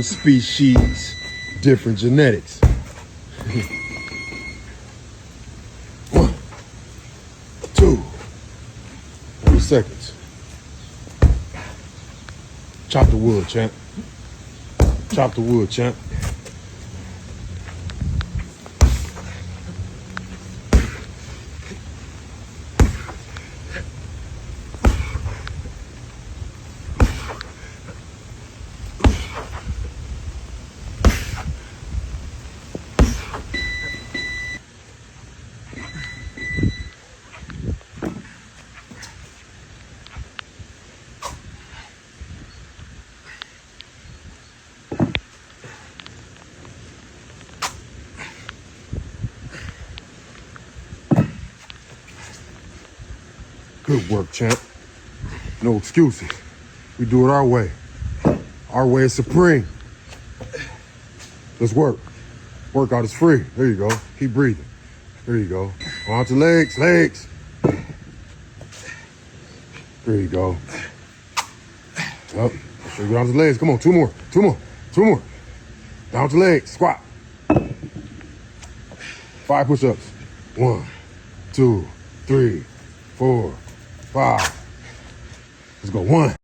Species, different genetics. 1, 2, 30 seconds. Chop the wood, champ. Chop the wood, champ. Good work, champ. No excuses. We do it our way. Our way is supreme. Let's work. Workout is free. There you go. Keep breathing. There you go. On to legs, legs. There you go. Up. Sure, get on to legs. Come on, two more. Down to legs. Squat. 5 push-ups. 1, 2, 3, 4, 5. Let's go. 1.